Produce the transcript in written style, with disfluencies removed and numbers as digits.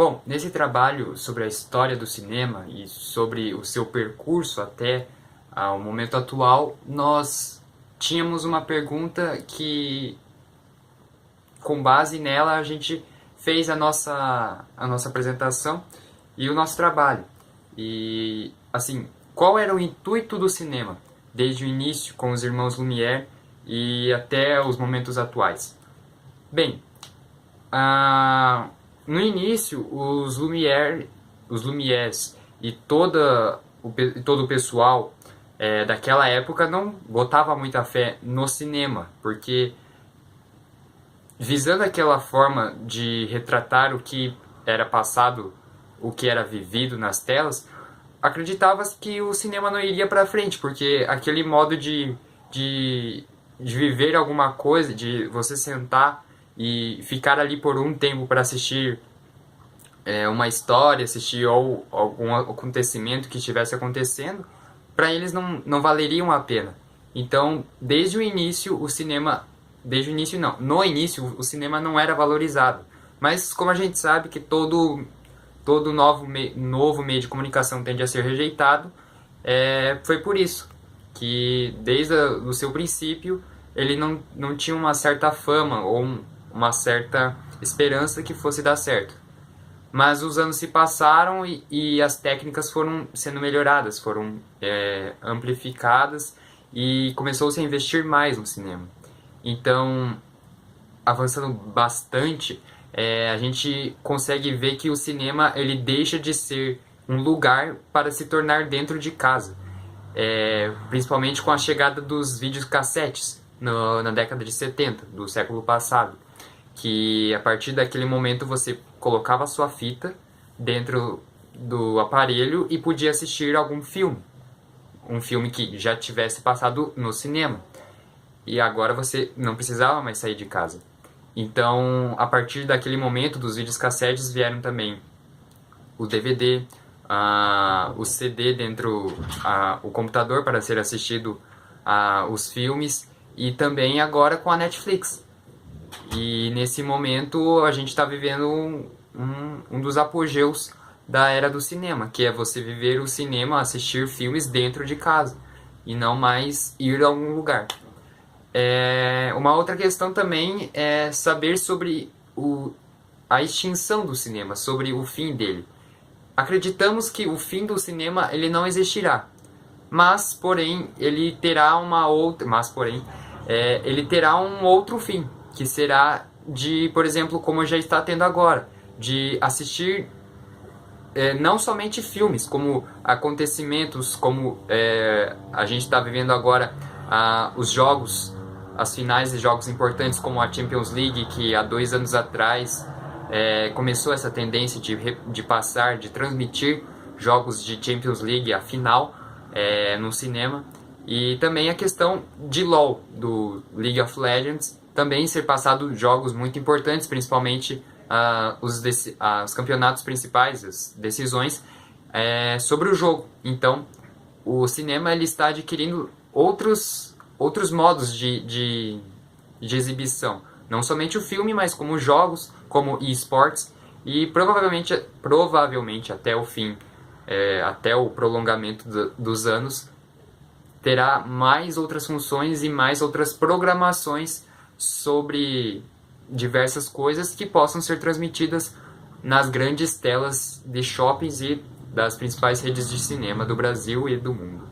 Bom, nesse trabalho sobre a história do cinema e sobre o seu percurso até o momento atual, nós tínhamos uma pergunta que, com base nela, a gente fez a nossa apresentação e o nosso trabalho. E, assim, qual era o intuito do cinema, desde o início com os irmãos Lumière e até os momentos atuais? Bem, no início, os Lumières e todo o pessoal daquela época não botava muita fé no cinema, porque visando aquela forma de retratar o que era passado, o que era vivido nas telas, acreditava-se que o cinema não iria para frente, porque aquele modo de viver alguma coisa, de você sentar e ficar ali por um tempo para assistir uma história, assistir ou algum acontecimento que estivesse acontecendo, para eles não valeriam a pena. Então, desde o início, no início o cinema não era valorizado. Mas como a gente sabe que todo novo meio de comunicação tende a ser rejeitado, foi por isso que desde o seu princípio ele não tinha uma certa fama ou uma certa esperança que fosse dar certo. Mas os anos se passaram e as técnicas foram sendo melhoradas, foram amplificadas e começou-se a investir mais no cinema. Então, avançando bastante, a gente consegue ver que o cinema ele deixa de ser um lugar para se tornar dentro de casa. Principalmente com a chegada dos videocassetes na década de 70 do século passado, que a partir daquele momento você colocava a sua fita dentro do aparelho e podia assistir algum filme, um filme que já tivesse passado no cinema, e agora você não precisava mais sair de casa. Então, a partir daquele momento dos videocassetes vieram também o DVD, o CD dentro o computador para ser assistido os filmes, e também agora com a Netflix. E nesse momento a gente está vivendo um dos apogeus da era do cinema, que é você viver o cinema, assistir filmes dentro de casa e não mais ir a algum lugar. Uma outra questão também é saber sobre a extinção do cinema, sobre o fim dele. Acreditamos que o fim do cinema ele não existirá, mas porém ele terá ele terá um outro fim, que será de, por exemplo, como já está tendo agora, de assistir não somente filmes, como acontecimentos, como a gente está vivendo agora os jogos, as finais de jogos importantes como a Champions League, que há 2 anos atrás começou essa tendência de transmitir jogos de Champions League, a final, no cinema. E também a questão de LoL, do League of Legends, também ser passado jogos muito importantes, principalmente os campeonatos principais, as decisões sobre o jogo. Então, o cinema ele está adquirindo outros modos de exibição. Não somente o filme, mas como jogos, como esportes, e provavelmente até o fim, até o prolongamento dos anos, terá mais outras funções e mais outras programações sobre diversas coisas que possam ser transmitidas nas grandes telas de shoppings e das principais redes de cinema do Brasil e do mundo.